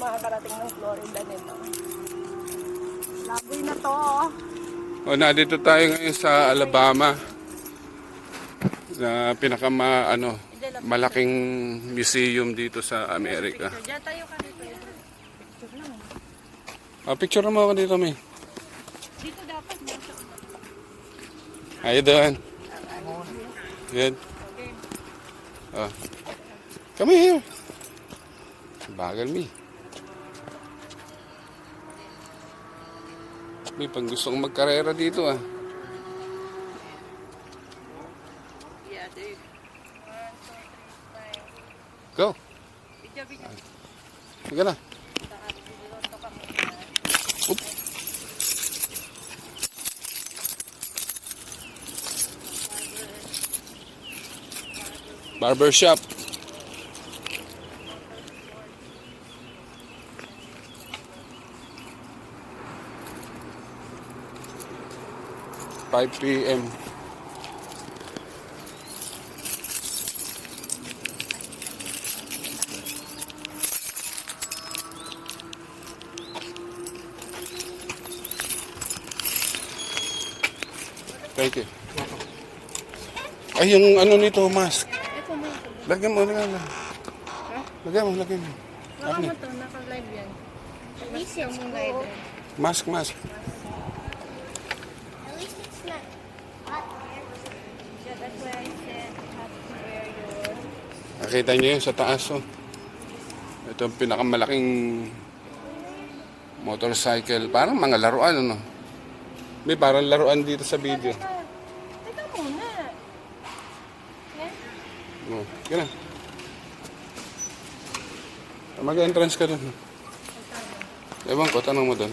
makakarating ng Florida nito. Laboy na to. O, nandito tayo ngayon sa Alabama. Na malaking museum dito sa Amerika. Diyan tayo ka dito. Picture mo ako dito, May. Dito dapat. How you doing? Good. Oh. Come here. Bagal, Mi. May pang gusto kong magkarera dito, ah. Yeah, dude. 1, 2, 3, 5. Go. Video. Sige na. Oop. Barber shop. (5 p.m.) Thank you. Ay, yung ano nito, mask. Ito mo. Lagyan mo. Lagyan mo. Baka mo to, naka-live yan. Mission mo na ito. Mask. At least it's not hot here. Yeah, that's why I said have to wear your... Nakita niyo yun sa taas, oh. Ito ang pinakamalaking motorcycle. Parang mga laruan, ano? May parang laruan dito sa video. Teka muna. Oh, yun na. Mag-entrance ka dun. Ewan ko, tanong mo dun.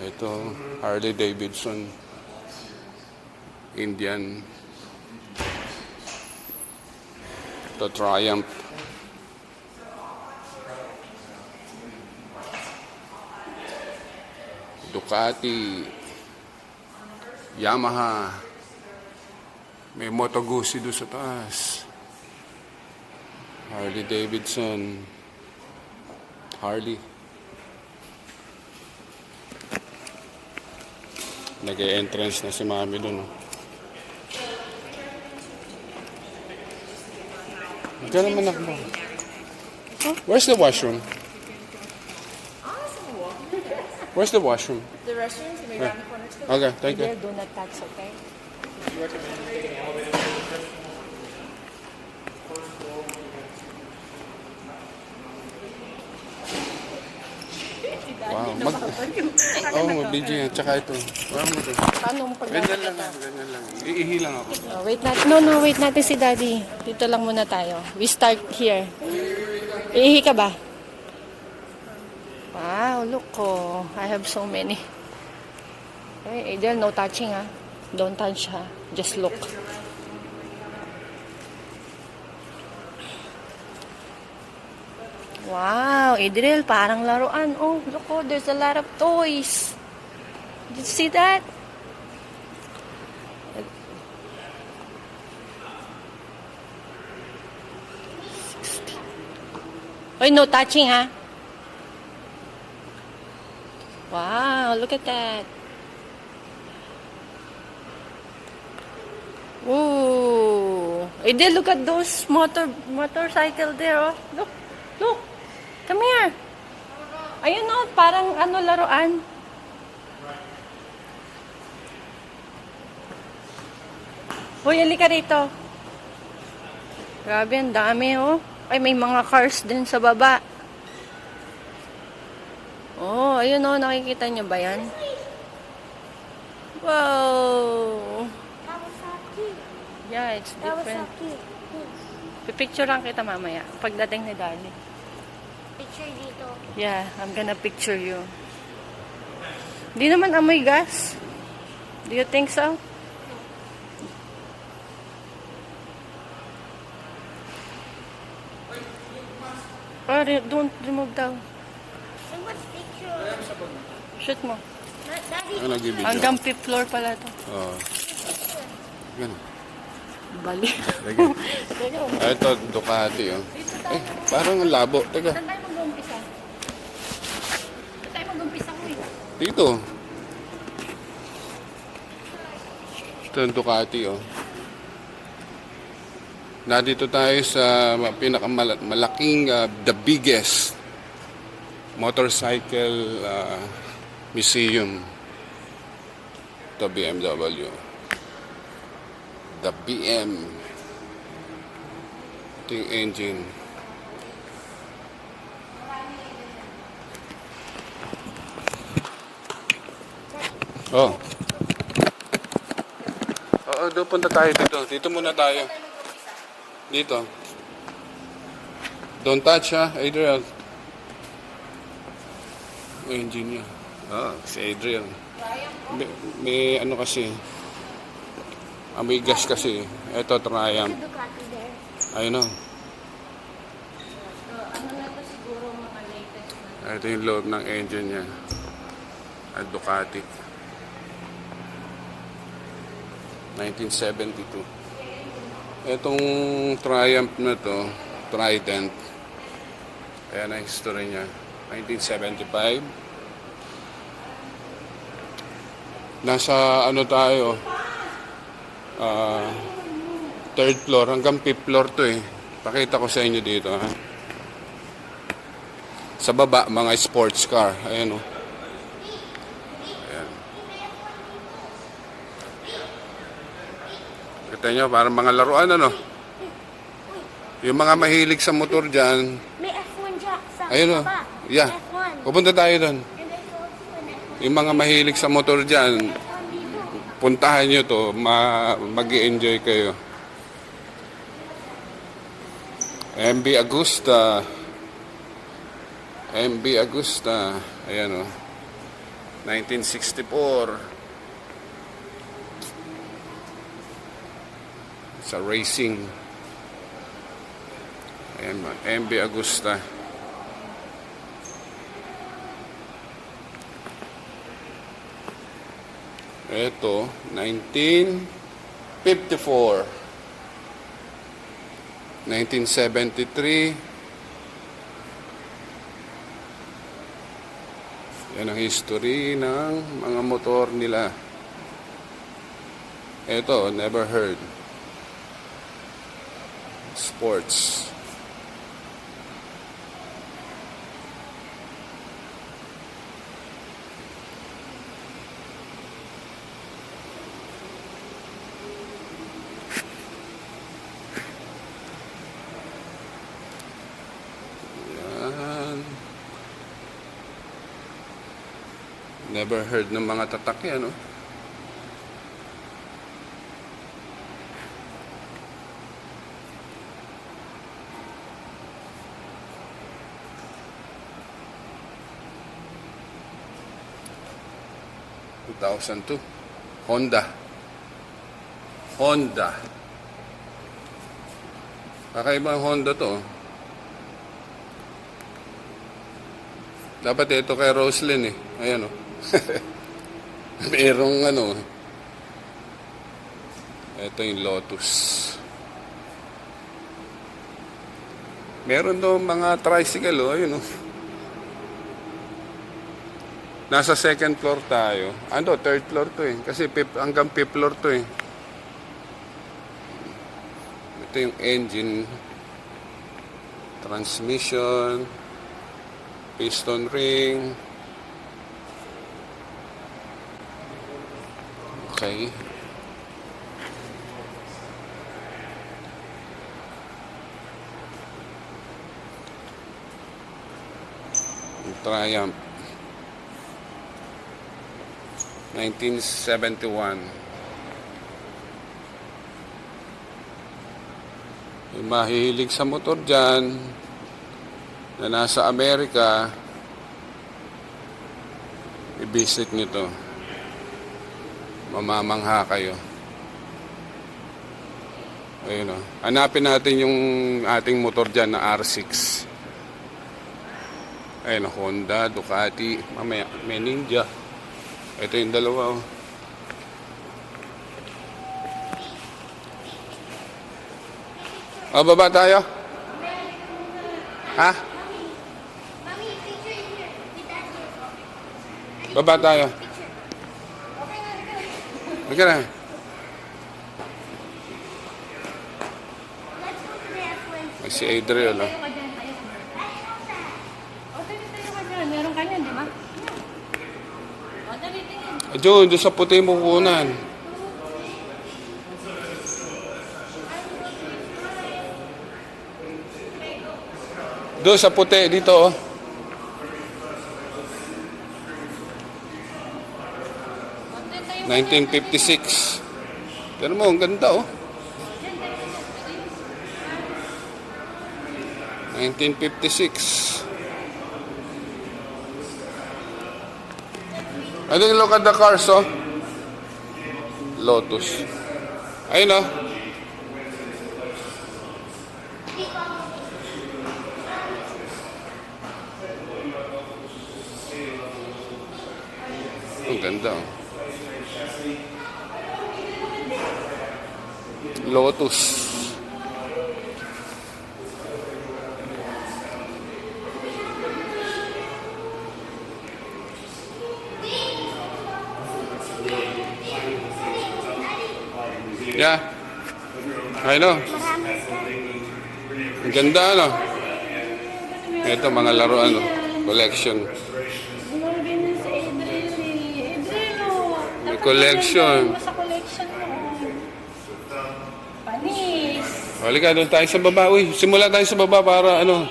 Ito, Harley Davidson Indian. Ito, Triumph. Ducati. Yamaha. May Moto Guzzi doon sa taas. Harley Davidson. Harley. Nag-e-entrance na si Mami doon. Diyan naman ako. Where's the washroom? Where's the washroom? The restrooms, may Yeah. around the corner too. Okay, thank you. Do not touch, okay? Wow, mag-video yan. Tsaka ito. Wow, mo ito. Paano mo Ganyan lang. Iihi lang ako. Wait natin si Daddy. Dito lang muna tayo. We start here. Iihi ka ba? Wow, look ko. I have so many. Okay, Adel, no touching ha. Don't touch ha. Just look. Wow, Adriel, parang laruan. Oh, look oh, there's a lot of toys. Did you see that? Oy, no touching, ha? Wow, look at that. Ooh. Adriel, look at those motorcycle there, oh. Look. Come here. Ayun o, parang ano laruan. Hoy, halika rito. Grabe, ang dami oh. Ay, may mga cars din sa baba. Oh, ayun oh, nakikita niyo ba yan? Wow. Kawasaki. Yeah, it's different. Kawasaki. Pipicturean kita mamaya pagdating ni Darlie. Picture dito. Yeah, I'm gonna picture you. Di naman amoy gas. Do you think so? Oh, don't remove daw. I want picture. Shoot mo. Daddy, Ano nagbibideo? Hanggang 5th floor pala to. Oh. Ganun. Bali. Lagyan. Teka, Ito, Ducati, oh. dito tayo. Parang ang labo. Teka, Saan tayo mag-umpisa? Saan tayo mag-umpisa ko eh? dito. Ito yung Ducati, oh. Nandito tayo sa pinakamalaking, the biggest motorcycle museum. Ito, BMW. The BM. Ito yung engine. Oh. Oo, doon punta tayo dito. Dito muna tayo. Dito. Don't touch, ha, Adriel. Engine niya. Si Adriel. May ano kasi. May gas kasi. Ito, Triumph. Ducati there. Ayun, o. Ano na ito siguro mga latest na. Ito yung loob ng engine niya. At Ducati. 1972. Itong Triumph na to, Trident. Ayan ang history niya. 1975. Nasa ano tayo, third floor, hanggang fifth floor to eh. Pakita ko sa inyo dito, ha. Sa baba, mga sports car. Ayan, oh. Ayan. Kita nyo, parang mga laruan, ano. Yung mga mahilig sa motor dyan. May F1 dyan sa Ayun, oh. baba. Yeah. F1. Pupunta tayo doon. And I told you an F1. Yung mga mahilig sa motor dyan, F1 dito. puntahan nyo to, mag-i-enjoy kayo. MB Agusta. MB Agusta. Ayan, o. 1964. Sa racing. Ayan, MB Agusta. Ito, 1954. 1973. Yan ang history ng mga motor nila. Ito, never heard. Sports. Yan. Never heard ng mga tatak yan, no? Honda. Kakaibang Honda to. Dapat ito kay Roslyn eh. Ayan o. Merong ano. Ito yung Lotus. Meron daw mga tricycle o. Ayun o. Nasa second floor tayo. Ano, third floor to eh. Kasi hanggang fifth floor to eh. Ito yung engine. Transmission. Piston ring. Okay. Triumph. 1971. Yung mahilig sa motor dyan na nasa Amerika, i-visit nyo to. Mamamangha kayo. Ayun o. Hanapin natin yung ating motor dyan na R6. Ayun o, Honda, Ducati, mamaya may Ninja. Ito yung dalawa o. O, baba tayo. Ha? Mommy, picture in here. With that. Baba tayo. Picture. Okay, let's go. Halika na. Let's go to the F1. Ay, si Adriel, oh. Tayo ka dyan, tayo ka dyan. O, tayo ka dyan. Meron ka niyan, di ba? O, dali, tingin. Doon sa puti mo kunan. Doon sa puti, dito, oh. O, tayo ka 1956. Pero mo, ang ganda, oh. 1956. I think look at the cars, oh. Lotus. Ayun, oh. Ang ganda, oh. Lotus. Yeah. I know. Maraming star. Ang ganda, ano? Ito, mga laruan, oh. Collection. Grabe na si Adriel eh. Adriel, oh. May Dapat collection. ganyan mo sa collection mo. Panis. Halika, doon tayo sa baba. Uy, simula tayo sa baba para ano.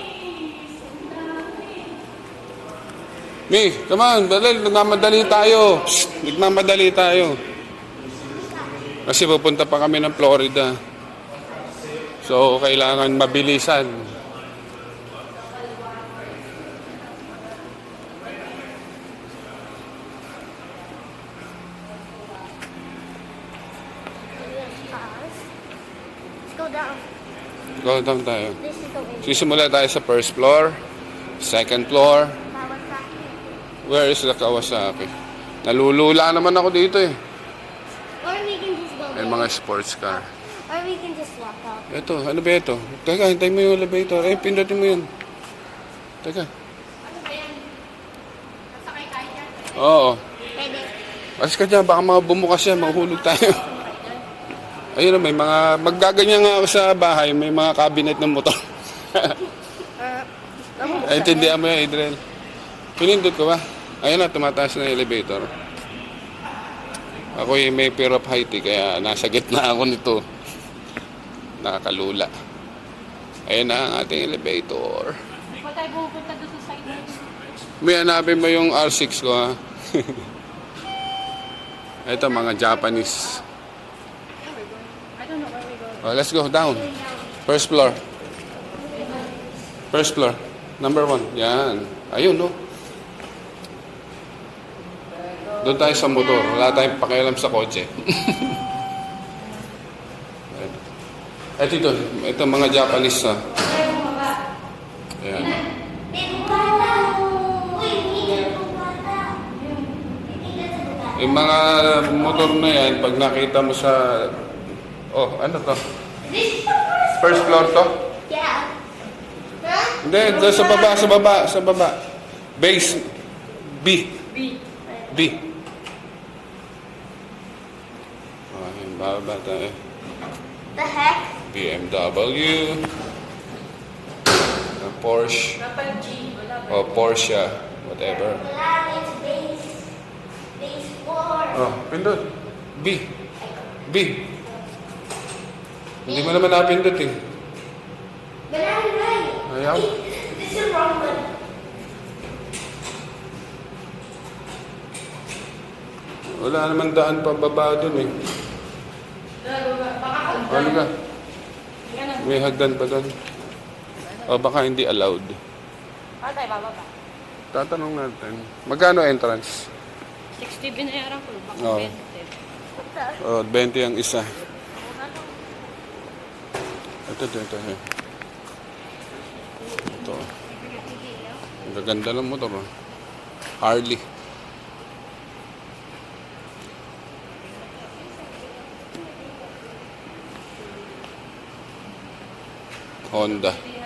Mi, come on, dali, nagmamadali tayo. Psst, nagmamadali tayo. Kasi pupunta pa kami ng Florida. So, kailangan mabilisan. Let's go down. Go down tayo. This is the way. Sisimula tayo sa first floor, second floor. Kawasaki. Where is the Kawasaki? Nalulula naman ako dito eh. Or we can just go May there. mga sports car. Or we can just walk out. Ito, ano ba ito? Teka, hintayin mo yung elevator. Eh, pindutin mo yun. Teka. Ano ba yan? Nasakay tayo dyan. Oo. Pwede. Alis ka dyan, baka mga bumukas yan, mahuhulog tayo. Ayun, may mga, maggaganyan nga ako sa bahay, may mga cabinet ng motor. Ay, intindihan mo yan, Adriel. Pinindot ko ba? Ayun na, tumataas na yung elevator. Ako yung may fear of height, eh, kaya nasa gitna ako nito. Nakakalula. Ayun na ang ating elevator. Pa tayo pupunta doon sa side na. May hanapin mo yung R6 ko, ha? Ito, mga Japanese. I don't know where we go. Oh, let's go down. First floor. First floor. Number 1. Yan. Ayun, no? Doon tayo sa motor. Wala tayong pakialam sa kotse. Ito, ito mga Japanese, ha? Ayan. Yung mga motor na yan, pag nakita mo sa... Oh, ano to? First floor to? Yeah. Huh? Hindi, doon sa baba, sa baba, sa baba. Base. B. B. Oh, yung baba tayo. The heck? BMW. Porsche. Dapat G. Wala ba? O Porsche. Whatever. Wala, it's base. Base 4. Oh, pindot. B. B. Hindi mo naman napindot eh. But I'm right. Ayaw. This is the wrong one. Wala naman daan pa baba dun eh. Baka Ano ka? Ganun. May hagdan pa dun. O baka hindi allowed. Ano tayo bababa? Tatanong natin. Magkano entrance? 60 binayaran ko. Baka Oo. 20. O, 20 ang isa. Ito. Ito. Ang gaganda ng motor. Oh. Harley. Honda.